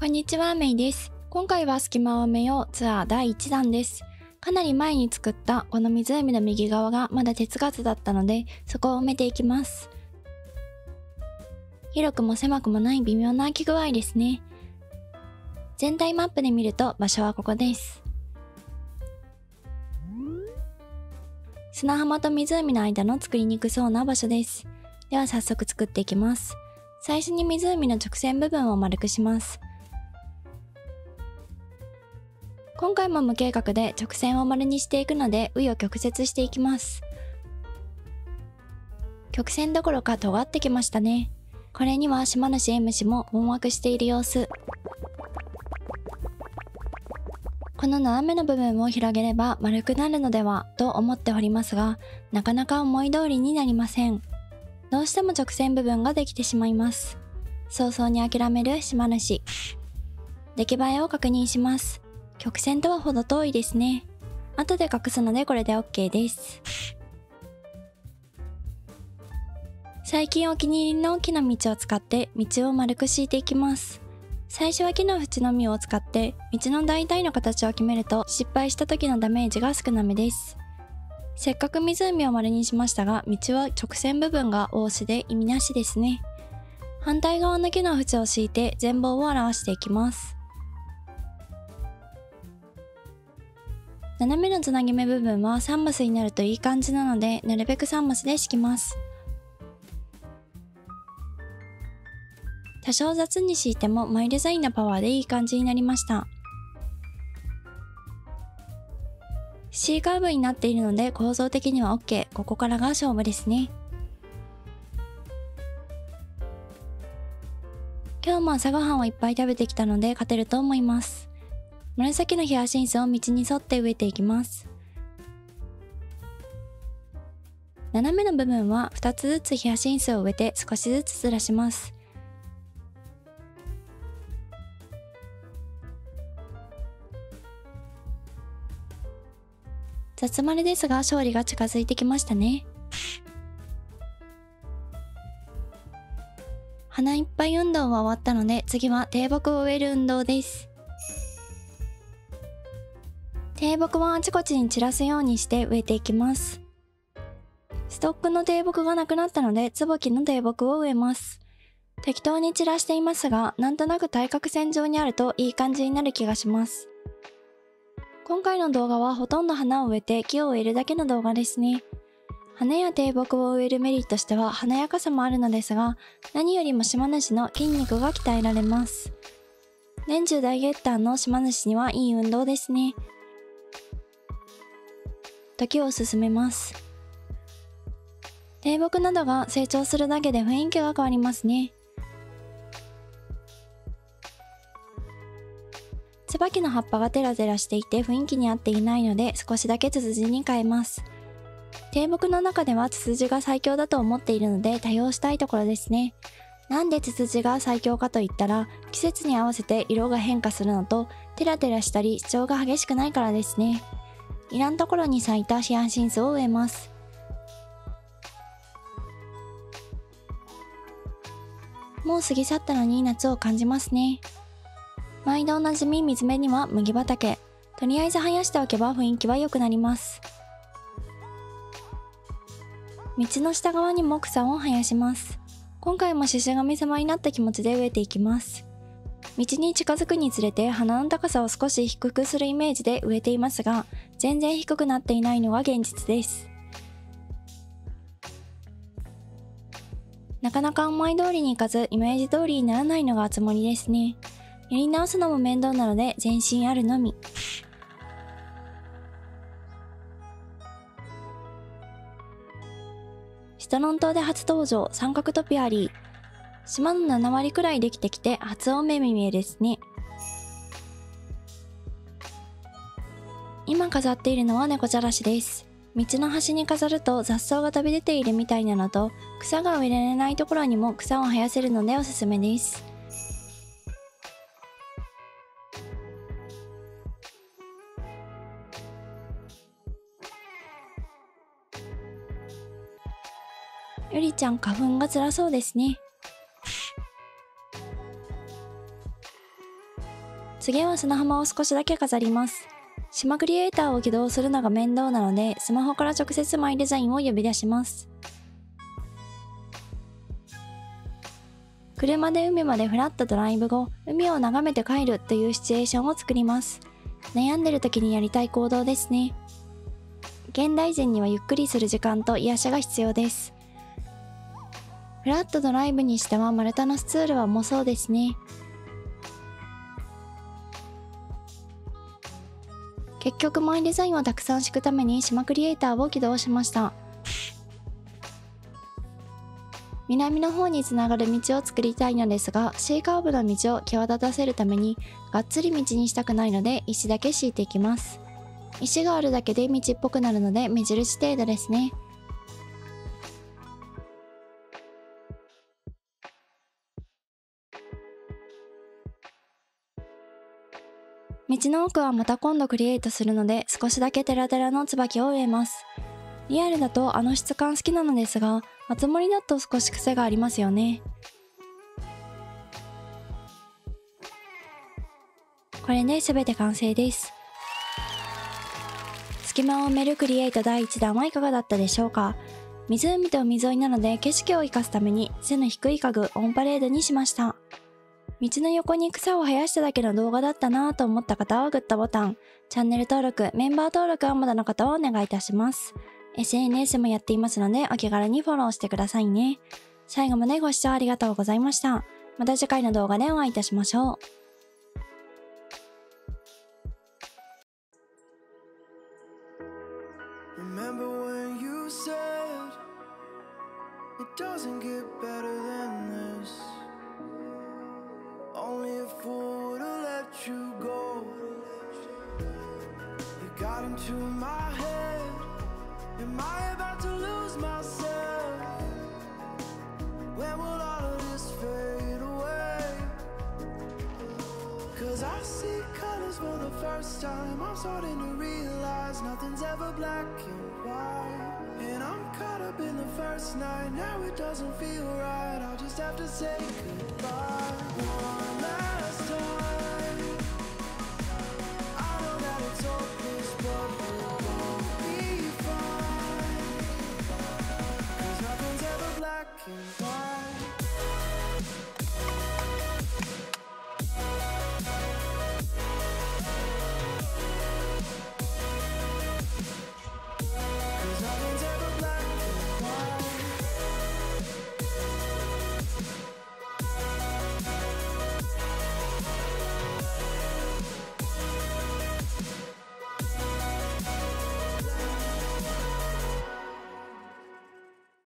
こんにちは、メイです。今回は隙間を埋めようツアー第1弾です。かなり前に作ったこの湖の右側がまだ手つかずだったので、そこを埋めていきます。広くも狭くもない微妙な空き具合ですね。全体マップで見ると場所はここです。砂浜と湖の間の作りにくそうな場所です。では早速作っていきます。最初に湖の直線部分を丸くします。今回も無計画で直線を丸にしていくので紆余曲折していきます。曲線どころか尖ってきましたね。これには島主 M 氏も困惑している様子。この斜めの部分を広げれば丸くなるのではと思っておりますが、なかなか思い通りになりません。どうしても直線部分ができてしまいます。早々に諦める島主。出来栄えを確認します。曲線とはほど遠いですね。後で隠すのでこれで OK です。最近お気に入りの木の道を使って道を丸く敷いていきます。最初は木の縁のみを使って道の大体の形を決めると失敗した時のダメージが少なめです。せっかく湖を丸にしましたが、道は直線部分が大しで意味なしですね。反対側の木の縁を敷いて全貌を表していきます。斜めのつなぎ目部分は3マスになるといい感じなので、なるべく3マスで敷きます。多少雑に敷いてもマイデザインのパワーでいい感じになりました。C カーブになっているので構造的には OK。ここからが勝負ですね。今日も朝ごはんをいっぱい食べてきたので勝てると思います。紫のヒヤシンスを道に沿って植えていきます。斜めの部分は2つずつヒヤシンスを植えて少しずつずらします。雑丸ですが勝利が近づいてきましたね。花いっぱい運動は終わったので次は低木を植える運動です。低木はあちこちに散らすようにして植えていきます。ストックの低木がなくなったので椿の低木を植えます。適当に散らしていますが、なんとなく対角線上にあるといい感じになる気がします。今回の動画はほとんど花を植えて木を植えるだけの動画ですね。花や低木を植えるメリットとしては華やかさもあるのですが、何よりも島主の筋肉が鍛えられます。年中大ゲッターの島主にはいい運動ですね。時を進めます。低木などが成長するだけで雰囲気が変わりますね。椿の葉っぱがテラテラしていて雰囲気に合っていないので少しだけツツジに変えます。低木の中ではツツジが最強だと思っているので多用したいところですね。なんでツツジが最強かといったら、季節に合わせて色が変化するのとテラテラしたり主張が激しくないからですね。いらんところに咲いたヒヤシンスを植えます。もう過ぎ去ったのに夏を感じますね。毎度おなじみ水辺には麦畑。とりあえず生やしておけば雰囲気は良くなります。道の下側にも草を生やします。今回も獅子神様になった気持ちで植えていきます。道に近づくにつれて花の高さを少し低くするイメージで植えていますが、全然低くなっていないのが現実です。なかなか思い通りにいかずイメージ通りにならないのがつもりですね。やり直すのも面倒なので全身あるのみ。シトロン島で初登場、三角トピアリー。島の7割くらいできてきて初お目見えですね。今飾っているのは猫じゃらしです。道の端に飾ると雑草が飛び出ているみたいなのと、草が植えられないところにも草を生やせるのでおすすめです。ゆりちゃん花粉が辛そうですね。次は砂浜を少しだけ飾ります。島クリエイターを起動するのが面倒なので、スマホから直接マイデザインを呼び出します。車で海までフラットドライブ後、海を眺めて帰るというシチュエーションを作ります。悩んでる時にやりたい行動ですね。現代人にはゆっくりする時間と癒しが必要です。フラットドライブにしては丸太のスツールは重そうですね。結局マイデザインをたくさん敷くために島クリエイターを起動しました。南の方につながる道を作りたいのですが、C カーブの道を際立たせるためにがっつり道にしたくないので石だけ敷いていきます。石があるだけで道っぽくなるので目印程度ですね。道の奥はまた今度クリエイトするので少しだけテラテラの椿を植えます。リアルだとあの質感好きなのですが、厚盛りだと少し癖がありますよね。これで全て完成です。隙間を埋めるクリエイト第1弾はいかがだったでしょうか。湖と海沿いなので景色を生かすために背の低い家具オンパレードにしました。道の横に草を生やしただけの動画だったなぁと思った方はグッドボタン、チャンネル登録、メンバー登録はまだの方はお願いいたします。SNS もやっていますのでお気軽にフォローしてくださいね。最後までご視聴ありがとうございました。また次回の動画でお会いいたしましょう。Remember when you said it doesn't get better than this? Only a fool would have let you go. You got into my head. Am I about to lose myself? When will all of this fade away? 'Cause I see colors for the first time. I'm starting to realize nothing's ever black and white. And I'm caught up in the first night. Now it doesn't feel right. I'll just have to say goodbye one last time.